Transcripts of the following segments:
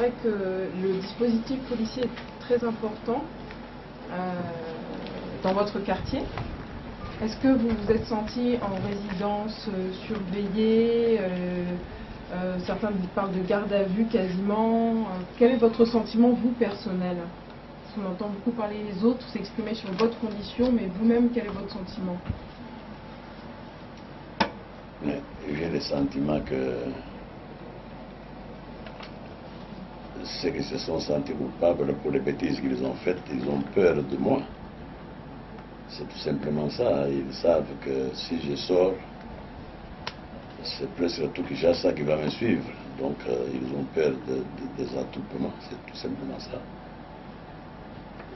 vrai que le dispositif policier est très important dans votre quartier. Est-ce que vous vous êtes senti en résidence surveillée certains parlent de garde à vue quasiment. Quel est votre sentiment, vous, personnel? Parce qu'on entend beaucoup parler les autres, s'exprimer sur votre condition, mais vous-même, quel est votre sentiment? J'ai le sentiment que ceux qui se sont sentis coupables pour les bêtises qu'ils ont faites, ils ont peur de moi. C'est tout simplement ça. Ils savent que si je sors, c'est presque tout Kinshasa qui va me suivre. Donc ils ont peur des attroupements. C'est tout simplement ça.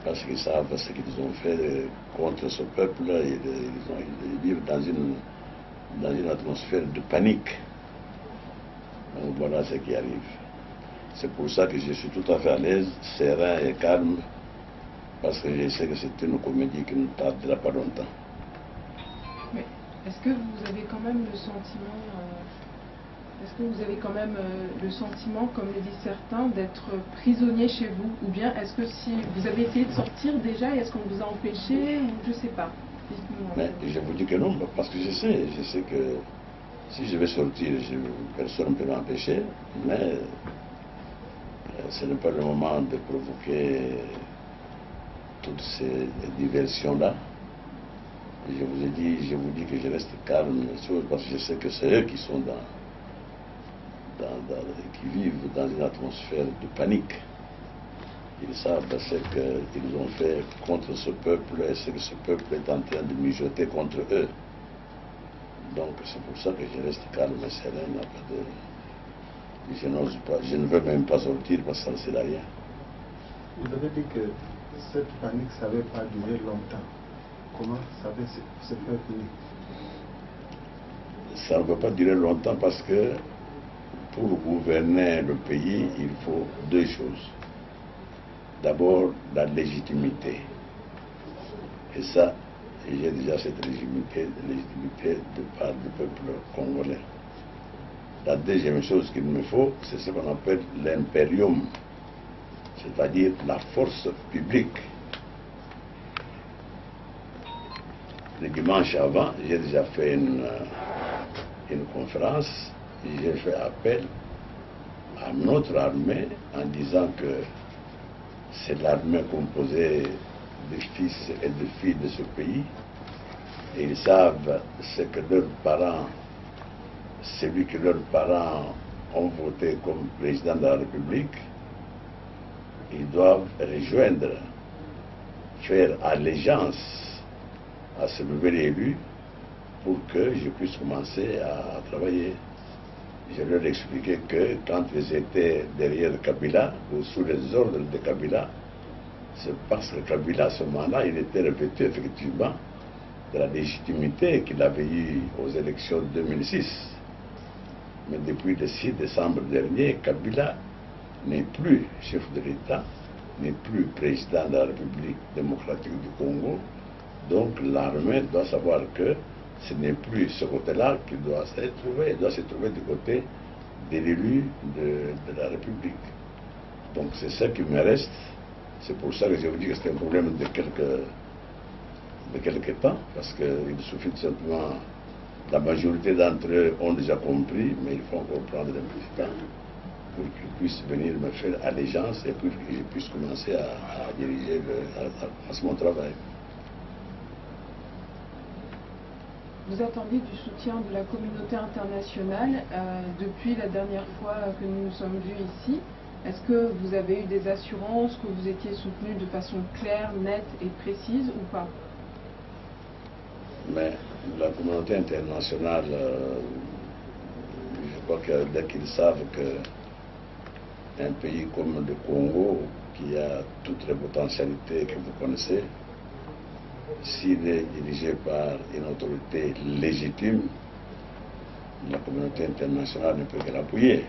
Parce qu'ils savent ce qu'ils ont fait contre ce peuple-là. Ils vivent dans une atmosphère de panique. Donc voilà ce qui arrive. C'est pour ça que je suis tout à fait à l'aise, serein et calme, parce que je sais que c'est une comédie qui ne tardera pas longtemps. Mais est-ce que vous avez quand même le sentiment, comme le disent certains, d'être prisonnier chez vous? Ou bien est-ce que si vous avez essayé de sortir déjà, est-ce qu'on vous a empêché, ou je ne sais pas? Mais je vous dis que non, parce que je sais que si je vais sortir, personne ne peut m'empêcher, mais ce n'est pas le moment de provoquer toutes ces diversions-là. Je vous dis que je reste calme, parce que je sais que c'est eux qui sont qui vivent dans une atmosphère de panique. Ils savent ce qu'ils ont fait contre ce peuple et ce que ce peuple est en train de mijoter contre eux. Donc c'est pour ça que je reste calme et serein. Je n'ose pas, je ne veux même pas sortir parce que ça ne sert à rien. Vous avez dit que cette panique ne savait pas durer longtemps. Comment ça va se faire finir? Ça ne va pas durer longtemps parce que pour gouverner le pays, il faut deux choses. D'abord, la légitimité. Et ça, j'ai déjà cette légitimité de part du peuple congolais. La deuxième chose qu'il me faut, c'est ce qu'on appelle l'impérium, c'est-à-dire la force publique. Le dimanche avant, j'ai déjà fait une conférence, et j'ai fait appel à notre armée en disant que c'est l'armée composée de fils et de filles de ce pays, et ils savent ce que leurs parents, celui que leurs parents ont voté comme président de la République, ils doivent rejoindre, faire allégeance à ce nouvel élu pour que je puisse commencer à travailler. Je leur ai expliqué que quand ils étaient derrière Kabila, ou sous les ordres de Kabila, c'est parce que Kabila, à ce moment-là, il était revêtu effectivement de la légitimité qu'il avait eue aux élections de 2006. Mais depuis le 6 décembre dernier, Kabila n'est plus chef de l'État, n'est plus président de la République démocratique du Congo. Donc l'armée doit savoir que ce n'est plus ce côté-là qu'il doit se trouver. Il doit se trouver du côté de l'élu de la République. Donc c'est ça qui me reste. C'est pour ça que je vous dis que c'est un problème de quelques temps, parce qu'il suffit simplement. La majorité d'entre eux ont déjà compris, mais il faut encore prendre un peu de temps pour qu'ils puissent venir me faire allégeance et pour que je puisse commencer à diriger mon travail. Vous attendiez du soutien de la communauté internationale depuis la dernière fois que nous nous sommes vus ici. Est-ce que vous avez eu des assurances que vous étiez soutenu de façon claire, nette et précise ou pas? Mais la communauté internationale, je crois que dès qu'ils savent qu'un pays comme le Congo, qui a toutes les potentialités que vous connaissez, s'il est dirigé par une autorité légitime, la communauté internationale ne peut que l'appuyer.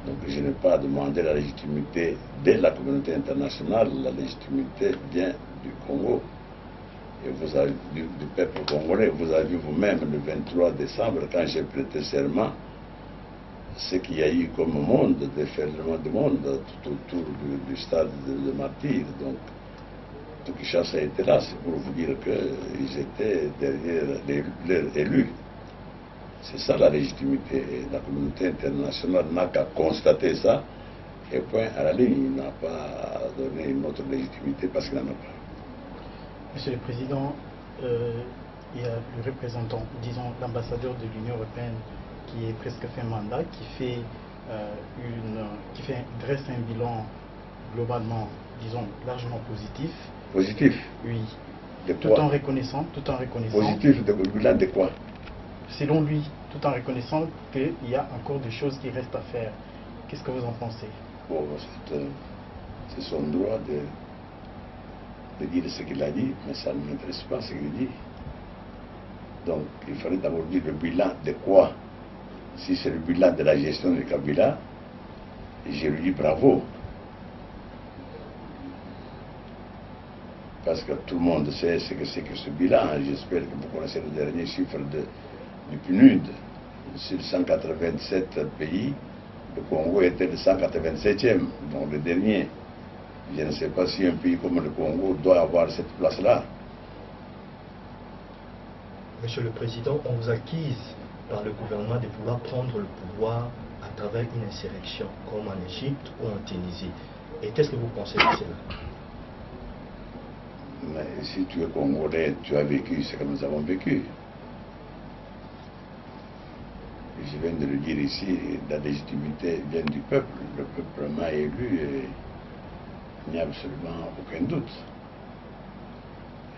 Donc je n'ai pas demandé la légitimité de la communauté internationale, la légitimité vient du Congo. Et vous avez, du peuple congolais. Vous avez vu vous-même le 23 décembre, quand j'ai prêté serment, ce qu'il y a eu comme monde, déferlement de monde tout autour du stade de Martyrs. Donc, tout Kinshasa était là, c'est pour vous dire qu'ils étaient derrière leurs élus. C'est ça la légitimité. Et la communauté internationale n'a qu'à constater ça, et point à la ligne, il n'a pas donné une autre légitimité parce qu'il n'en a pas. Monsieur le Président, il y a le représentant, disons l'ambassadeur de l'Union européenne qui est presque fin mandat, qui dresse un bilan globalement, disons, largement positif. Positif? Oui. De tout quoi? en reconnaissant. Positif de bilan de quoi? Selon lui, tout en reconnaissant qu'il y a encore des choses qui restent à faire. Qu'est-ce que vous en pensez? Bon, c'est son droit de dire ce qu'il a dit, mais ça ne m'intéresse pas ce qu'il dit. Donc, il fallait d'abord dire le bilan de quoi? Si c'est le bilan de la gestion de Kabila, je lui dis bravo. Parce que tout le monde sait ce que c'est que ce bilan. J'espère que vous connaissez le dernier chiffre du PNUD. Sur 187 pays, le Congo était le 187e, donc le dernier. Je ne sais pas si un pays comme le Congo doit avoir cette place-là. Monsieur le Président, on vous accuse par le gouvernement de vouloir prendre le pouvoir à travers une insurrection, comme en Égypte ou en Tunisie. Et qu'est-ce que vous pensez de cela? Mais si tu es congolais, tu as vécu ce que nous avons vécu. Je viens de le dire ici, la légitimité vient du peuple. Le peuple m'a élu et il n'y a absolument aucun doute.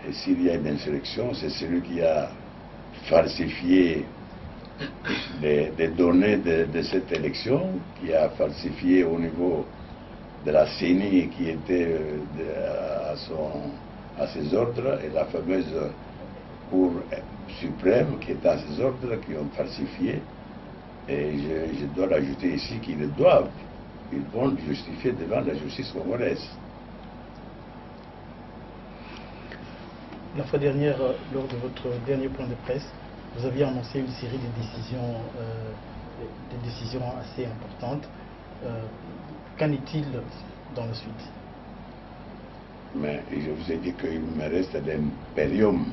Et s'il y a une insurrection, c'est celui qui a falsifié les données de cette élection, qui a falsifié au niveau de la CENI qui était à ses ordres, et la fameuse Cour suprême qui est à ses ordres, qui ont falsifié. Et je dois l'ajouter ici qu'ils vont justifier devant la justice congolaise. La fois dernière, lors de votre dernier point de presse, vous aviez annoncé une série de décisions assez importantes. Qu'en est-il dans la suite? Mais je vous ai dit qu'il me reste l'impérium.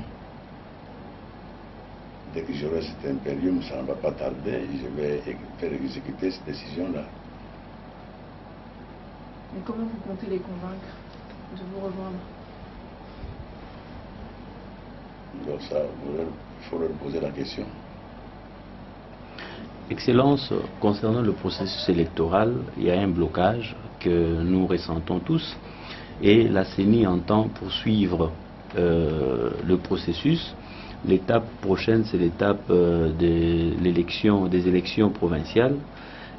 Dès que j'aurai cet impérium, ça ne va pas tarder, je vais faire exécuter cette décision-là. Mais comment vous comptez les convaincre de vous rejoindre? Donc ça, il faut leur poser la question. Excellence, concernant le processus électoral, il y a un blocage que nous ressentons tous et la CENI entend poursuivre le processus. L'étape prochaine, c'est l'étape des élections provinciales.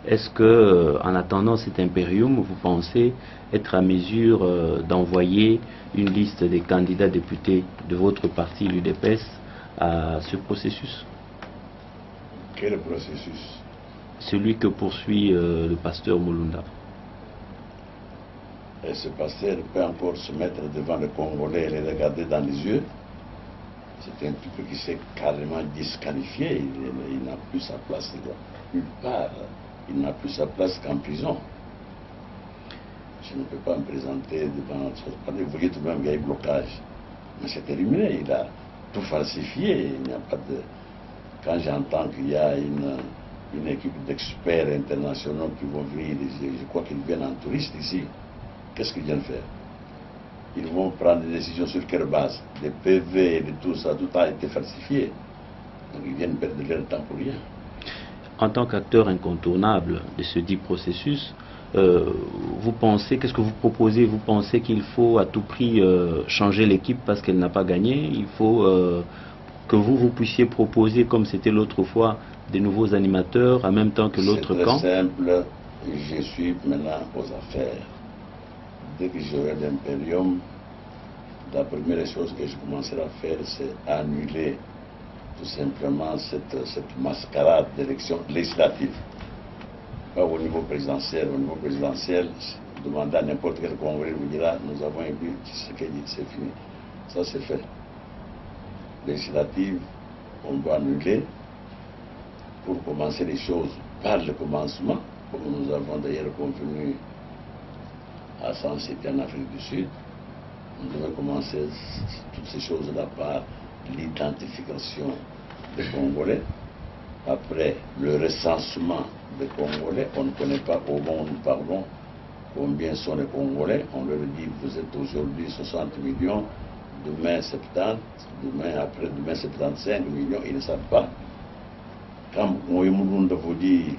Est-ce que, en attendant cet impérium, vous pensez être à mesure d'envoyer une liste des candidats députés de votre parti, l'UDPS, à ce processus? Quel processus? Celui que poursuit le pasteur Mulunda. Et ce pasteur peut encore se mettre devant le Congolais et les regarder dans les yeux. C'est un type qui s'est carrément disqualifié. Il n'a plus sa place nulle part. Il n'a plus sa place qu'en prison. Je ne peux pas me présenter devant... Vous voyez tout de même qu'il y a eu blocage. Mais c'est éliminé. Il a tout falsifié. Il n'y a pas de... Quand j'entends qu'il y a une équipe d'experts internationaux qui vont venir, je crois qu'ils viennent en touriste ici, qu'est-ce qu'ils viennent faire? Ils vont prendre des décisions sur quelle base? Des PV et de tout ça, tout a été falsifié. Donc ils viennent perdre leur temps pour rien. En tant qu'acteur incontournable de ce dit processus, vous pensez, qu'est-ce que vous proposez? Vous pensez qu'il faut à tout prix changer l'équipe parce qu'elle n'a pas gagné? Il faut que vous puissiez proposer, comme c'était l'autre fois, des nouveaux animateurs en même temps que l'autre camp? C'est simple, je suis maintenant aux affaires. Dès que j'aurai l'impérium, la première chose que je commencerai à faire, c'est annuler tout simplement cette mascarade d'élection législative. Pas au niveau présidentiel. Au niveau présidentiel, demandez à n'importe quel Congolais, vous dira, nous avons élu ce qu'il dit, c'est fini. Ça, c'est fait. Législative, on doit annuler pour commencer les choses par le commencement, comme nous avons d'ailleurs convenu à San City en Afrique du Sud. On devait commencer toutes ces choses-là par l'identification des Congolais. Après, le recensement des Congolais. On ne connaît pas au monde, nous parlons, combien sont les Congolais. On leur dit, vous êtes aujourd'hui 60 millions, demain 70, après-demain 75 millions, ils ne savent pas. Quand Moïmoulou vous dit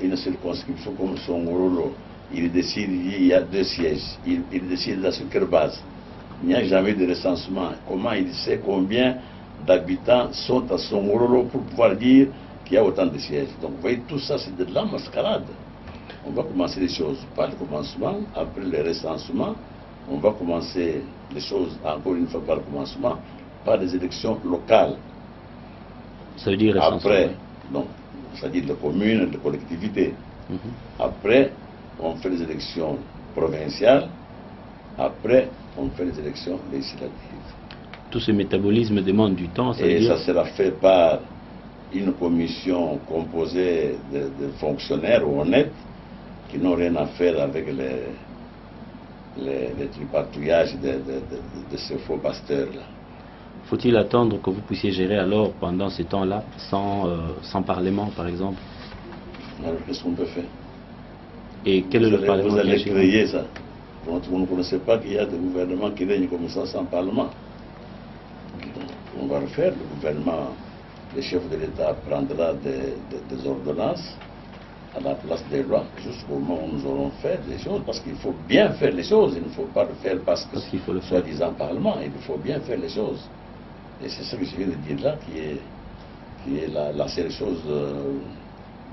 une circonscription comme Songorolo, il décide, il y a 2 sièges, il décide sur quelle base. Il n'y a jamais de recensement. Comment il sait combien d'habitants sont à Songorolo pour pouvoir dire qu'il y a autant de sièges. Donc vous voyez, tout ça c'est de la mascarade. On va commencer les choses par le commencement, après le recensement, on va commencer les choses encore une fois par le commencement, par les élections locales. Ça veut dire après, donc, c'est-à-dire les communes, les collectivités. Après, on fait les élections provinciales. Après, on fait les élections législatives. Tout ce métabolisme demande du temps. Et ça sera fait par une commission composée de fonctionnaires honnêtes qui n'ont rien à faire avec les tripatouillages de ces faux pasteurs-là. Faut-il attendre que vous puissiez gérer alors pendant ce temps-là sans Parlement, par exemple? Alors qu'est-ce qu'on peut faire? Et quel est le Parlement? Vous allez créer ça. Vous ne connaissez pas qu'il y a des gouvernements qui règnent comme ça sans Parlement. On va le faire. Le gouvernement, le chef de l'État prendra des ordonnances à la place des lois jusqu'au moment où nous aurons fait des choses, parce qu'il faut bien faire les choses. Il ne faut pas le faire parce qu'il faut le soi-disant Parlement. Il faut bien faire les choses. Et c'est ce que je viens de dire là qui est la seule chose,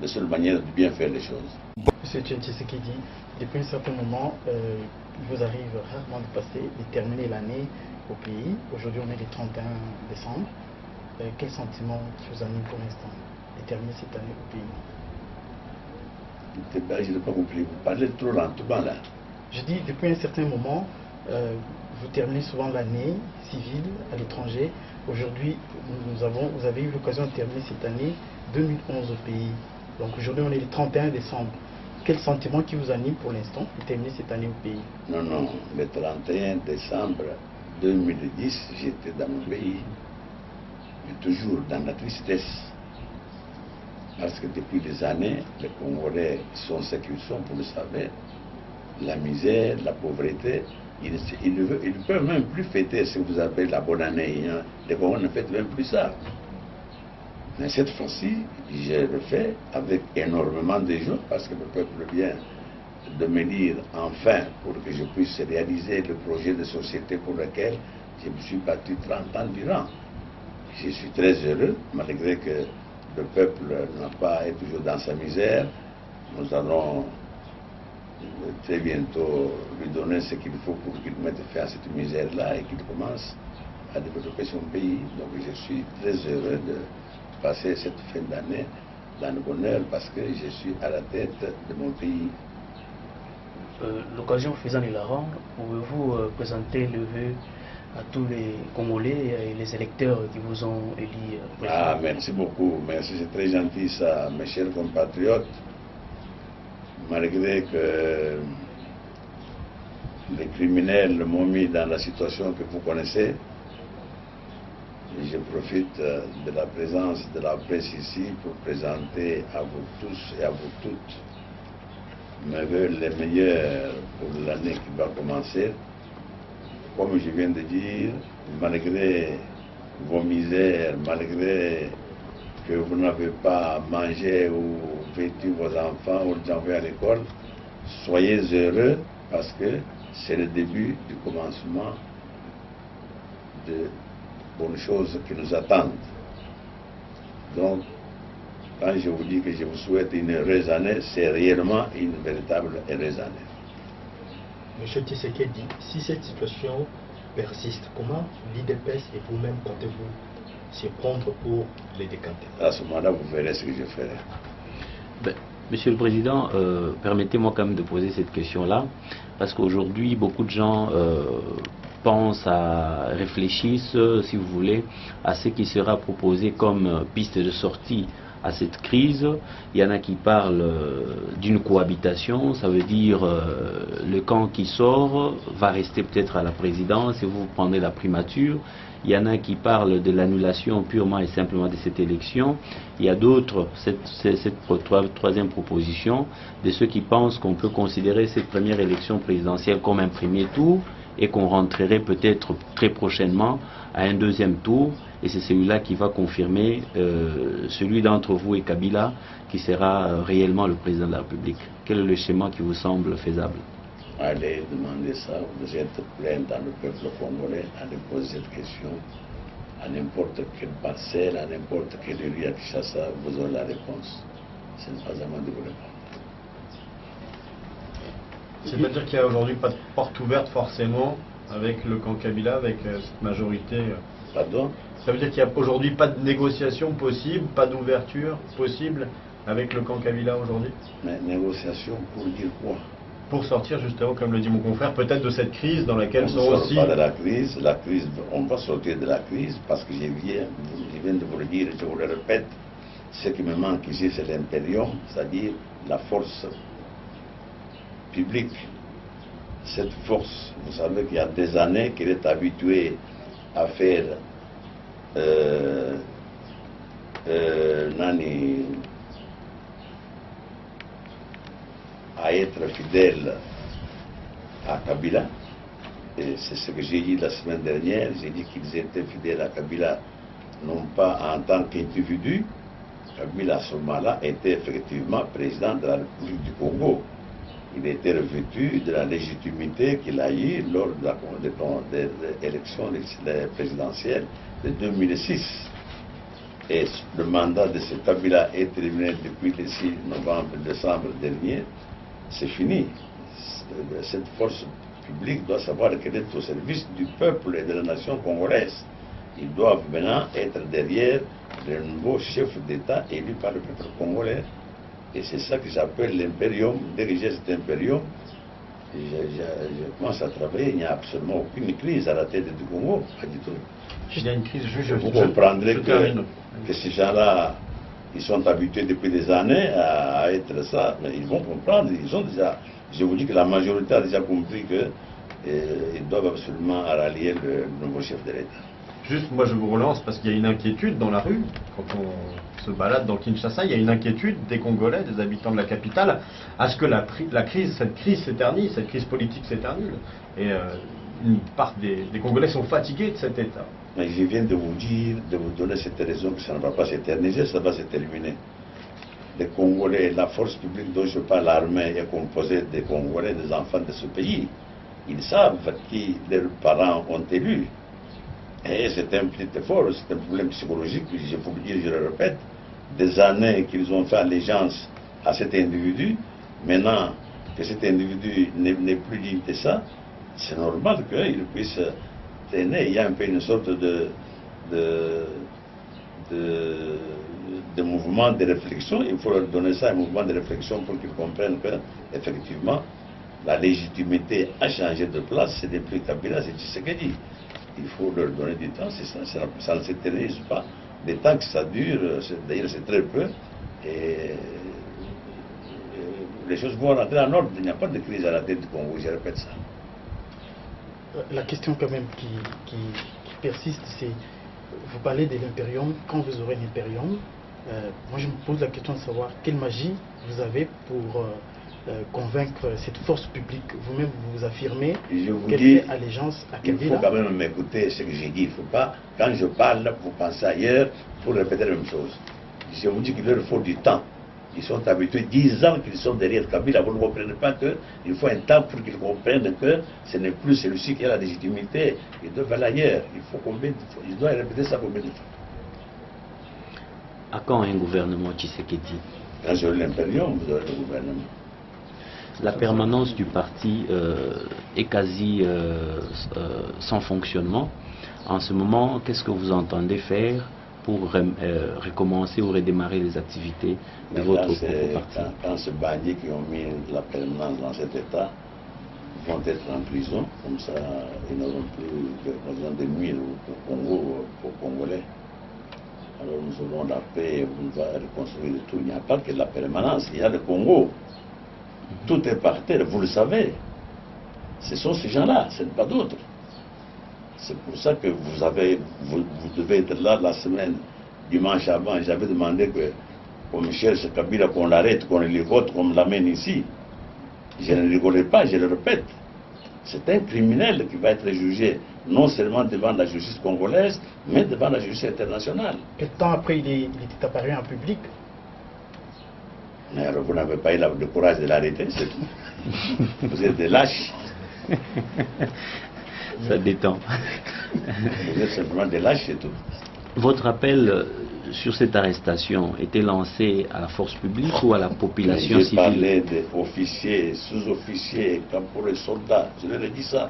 la seule manière de bien faire les choses. Monsieur Tshisekedi, depuis un certain moment, il vous arrive rarement de passer, de terminer l'année au pays. Aujourd'hui, on est le 31 décembre. Quel sentiment vous anime pour l'instant de terminer cette année au pays? Je n'ai pas compris. Vous parlez trop lentement là. Je dis, depuis un certain moment, vous terminez souvent l'année civile à l'étranger. Aujourd'hui, vous avez eu l'occasion de terminer cette année 2011 au pays. Donc aujourd'hui, on est le 31 décembre. Quel sentiment qui vous anime pour l'instant de terminer cette année au pays? Non, le 31 décembre 2010, j'étais dans mon pays, mais toujours dans la tristesse. Parce que depuis des années, les Congolais sont ce qu'ils sont, vous le savez. La misère, la pauvreté, ils ne peuvent même plus fêter ce que vous appelez la bonne année. Hein. Les Congolais ne fêtent même plus ça. Mais cette fois-ci, j'ai le fait avec énormément de joie parce que le peuple vient de me dire enfin pour que je puisse réaliser le projet de société pour lequel je me suis battu 30 ans durant. Je suis très heureux, malgré que le peuple n'a pas est toujours dans sa misère. Nous allons très bientôt lui donner ce qu'il faut pour qu'il mette fin à cette misère-là et qu'il commence à développer son pays. Donc je suis très heureux de passer cette fin d'année dans le bonheur parce que je suis à la tête de mon pays. L'occasion faisant de la rendre, pouvez-vous présenter le vœu à tous les Congolais et les électeurs qui vous ont élu président? Ah, merci beaucoup. Merci, c'est très gentil ça, mes chers compatriotes. Malgré que les criminels m'ont mis dans la situation que vous connaissez, je profite de la présence de la presse ici pour présenter à vous tous et à vous toutes mes vœux les meilleurs pour l'année qui va commencer. Comme je viens de dire, malgré vos misères, malgré que vous n'avez pas mangé ou vêtu vos enfants ou les envoyés à l'école, soyez heureux parce que c'est le début du commencement de bonnes choses qui nous attendent. Donc, quand je vous dis que je vous souhaite une heureuse année, c'est réellement une véritable heureuse année. Monsieur Tshisekedi, si cette situation persiste, comment l'IDPS et vous-même comptez-vous s'y prendre pour les décanter? À ce moment-là, vous verrez ce que je ferai. Monsieur le Président, permettez-moi quand même de poser cette question-là, parce qu'aujourd'hui, beaucoup de gens réfléchissent, si vous voulez, à ce qui sera proposé comme piste de sortie à cette crise. Il y en a qui parlent d'une cohabitation, ça veut dire le camp qui sort va rester peut-être à la présidence et vous prendrez la primature. Il y en a qui parlent de l'annulation purement et simplement de cette élection. Il y a d'autres, cette troisième proposition, de ceux qui pensent qu'on peut considérer cette première élection présidentielle comme un premier tour et qu'on rentrerait peut-être très prochainement à un deuxième tour. Et c'est celui-là qui va confirmer celui d'entre vous et Kabila qui sera réellement le président de la République. Quel est le schéma qui vous semble faisable? Allez demander ça, vous êtes plein dans le peuple congolais, allez poser cette question à n'importe quelle parcelle, à n'importe quelle rue à Kinshasa, vous aurez la réponse. Ce n'est pas à moi de vous répondre. C'est-à-dire qu'il n'y a aujourd'hui pas de porte ouverte forcément avec le camp Kabila, avec cette majorité. Pardon? Ça veut dire qu'il n'y a aujourd'hui pas de négociation possible, pas d'ouverture possible avec le camp Kabila aujourd'hui? Mais négociation pour dire quoi? Pour sortir justement, comme le dit mon confrère, peut-être de cette crise dans laquelle sont On ne aussi... sort pas de la crise, on va sortir de la crise parce que je viens de vous le dire, je vous le répète, ce qui me manque ici c'est l'impérium, c'est-à-dire la force publique. Cette force, vous savez qu'il y a des années qu'elle est habituée à faire à être fidèle à Kabila. Et c'est ce que j'ai dit la semaine dernière. J'ai dit qu'ils étaient fidèles à Kabila, non pas en tant qu'individu. Kabila, à ce moment-là, était effectivement président de la République du Congo. Il était revêtu de la légitimité qu'il a eue lors de l'élection présidentielle de 2006. Et le mandat de ce Kabila est terminé depuis le 6 novembre-décembre dernier. C'est fini. Cette force publique doit savoir qu'elle est au service du peuple et de la nation congolaise. Ils doivent maintenant être derrière le nouveau chef d'État élu par le peuple congolais. Et c'est ça que j'appelle l'impérium. Dès que j'ai cet impérium, je commence à travailler. Il n'y a absolument aucune crise à la tête du Congo. Pas du tout. Il y a une crise, vous comprendrez que ces gens-là, ils sont habitués depuis des années à être ça, mais ils vont comprendre. Ils ont déjà, je vous dis que la majorité a déjà compris qu'ils doivent absolument rallier le nouveau chef de l'État. Juste, moi je vous relance parce qu'il y a une inquiétude dans la rue. Quand on se balade dans Kinshasa, il y a une inquiétude des Congolais, des habitants de la capitale, à ce que cette crise s'éternise, cette crise politique s'éternise. Et une part des Congolais sont fatigués de cet État. Mais je viens de vous dire, de vous donner cette raison que ça ne va pas s'éterniser, ça va se terminer. Les Congolais, la force publique dont je parle, l'armée, est composée des Congolais, des enfants de ce pays. Ils savent qui leurs parents ont élu. Et c'est un petit effort, c'est un problème psychologique, je peux le dire, je le répète. Des années qu'ils ont fait allégeance à cet individu, maintenant que cet individu n'est plus digne de ça, c'est normal qu'il puisse traîner. Il y a un peu une sorte de mouvement de réflexion. Il faut leur donner ça, un mouvement de réflexion, pour qu'ils comprennent que, effectivement, la légitimité a changé de place. C'est depuis Kabila, c'est ce qu'il dit. Il faut leur donner du temps, c'est ça ne s'éternise pas. Le temps que ça dure, d'ailleurs c'est très peu, et les choses vont rentrer en ordre. Il n'y a pas de crise à la tête du Congo, je répète ça. La question quand même qui persiste, c'est, vous parlez de l'impérium, quand vous aurez l'impérium, moi je me pose la question de savoir quelle magie vous avez pour convaincre cette force publique. Vous-même vous affirmez qu'elle fait allégeance à Kabila. Il faut quand même m'écouter ce que j'ai dit. Il ne faut pas, quand je parle, vous pensez ailleurs pour répéter la même chose. Je vous dis qu'il leur faut du temps. Ils sont habitués 10 ans qu'ils sont derrière Kabila. Vous ne comprenez pas qu'il faut un temps pour qu'ils comprennent que ce n'est plus celui-ci qui a la légitimité. Ils doivent aller ailleurs. Il faut combien de fois? Ils doivent répéter ça combien de fois? À quand un gouvernement Tshisekedi? Quand j'aurai l'impérium, vous aurez le gouvernement. La permanence du parti est quasi sans fonctionnement. En ce moment, qu'est-ce que vous entendez faire pour recommencer ou redémarrer les activités de votre propre parti? Quand ces bandits qui ont mis la permanence dans cet état vont être en prison, comme ça, ils n'auront plus de nuire au Congo, aux Congolais. alors nous aurons la paix, on va reconstruire tout. Il n'y a pas que la permanence, il y a le Congo. Tout est par terre, vous le savez. Ce sont ces gens-là, ce n'est pas d'autres. C'est pour ça que vous devez être là la semaine, dimanche avant. J'avais demandé qu'on cherche Kabila, qu'on l'arrête, qu'on le vote, qu'on l'amène ici. Je ne rigolais pas, je le répète. C'est un criminel qui va être jugé non seulement devant la justice congolaise, mais devant la justice internationale. Quel temps après il était apparu en public? Mais alors vous n'avez pas eu le courage de l'arrêter, c'est tout. Vous êtes des lâches. Ça détend. Vous êtes simplement des lâches, c'est tout. Votre appel sur cette arrestation était lancé à la force publique ou à la population J'ai civile? parlé d'officiers, sous-officiers, caporaux, soldats. Je leur ai dit ça.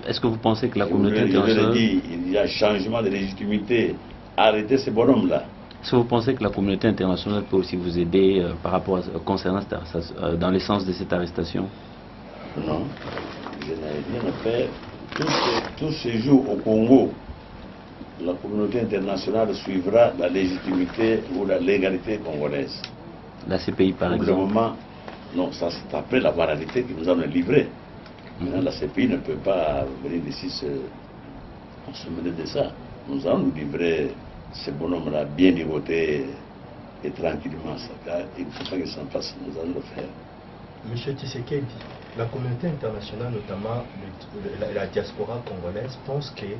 Est-ce que vous pensez que la Je communauté leur ai internationale... dit, il y a changement de légitimité. Arrêtez ces bonhommes-là. Est-ce que vous pensez que la communauté internationale peut aussi vous aider par rapport à, concernant dans le sens de cette arrestation? Non, je n'ai rien fait. Tous ces jours au Congo, la communauté internationale suivra la légitimité ou la légalité congolaise. La CPI par Pour exemple? le moment, non, ça c'est après la moralité qui nous en a livré. Maintenant, la CPI ne peut pas venir ici se mêler de ça. Nous allons nous livrer ces bonhommes-là bien ligotés et tranquillement. Il ne faut pas qu'ils s'en fassent, nous allons le faire. Monsieur Tshisekedi, la communauté internationale, notamment la diaspora congolaise, pense qu'il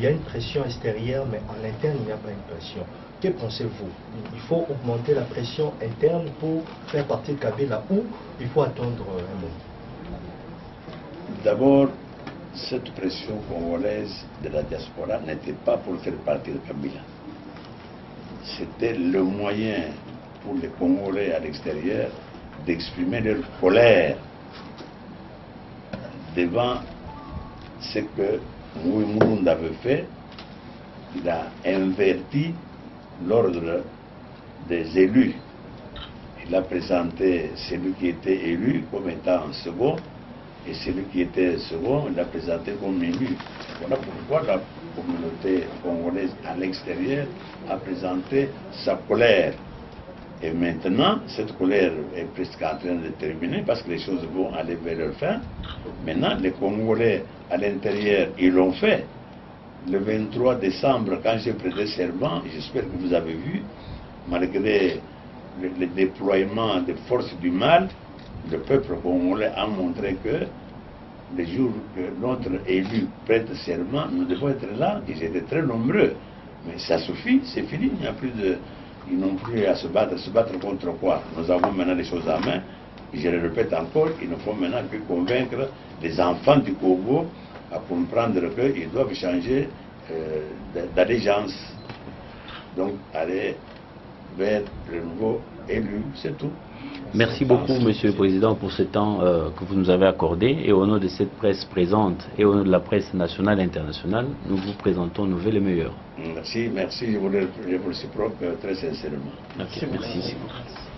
y a une pression extérieure, mais en interne, il n'y a pas une pression. Que pensez-vous? Il faut augmenter la pression interne pour faire partie de Kabila ou il faut attendre un moment? D'abord, cette pression congolaise de la diaspora n'était pas pour faire partie de Kabila. C'était le moyen pour les Congolais à l'extérieur d'exprimer leur colère devant ce que Mouimoun avait fait. Il a inverti l'ordre des élus. Il a présenté celui qui était élu comme étant second, et celui qui était second, il l'a présenté comme élu. Voilà pourquoi la communauté congolaise à l'extérieur a présenté sa colère. Et maintenant, cette colère est presque en train de terminer parce que les choses vont aller vers leur fin. Maintenant, les Congolais à l'intérieur, ils l'ont fait. Le 23 décembre, quand j'ai prêté serment, j'espère que vous avez vu, malgré le déploiement des forces du mal, le peuple congolais a montré que les jours que notre élu prête serment, nous devons être là. Ils étaient très nombreux. Mais ça suffit, c'est fini. Il n'y a plus de... Ils n'ont plus à se battre. Se battre contre quoi? Nous avons maintenant les choses en main. Et je le répète encore, il ne faut maintenant que convaincre les enfants du Congo à comprendre qu'ils doivent changer d'allégeance. Donc aller vers le nouveau élu, c'est tout. Merci beaucoup, Monsieur le Président, pour ce temps que vous nous avez accordé. Et au nom de cette presse présente et au nom de la presse nationale et internationale, nous vous présentons nos vœux les meilleurs. Merci, merci, je vous le réciproque très sincèrement. Merci.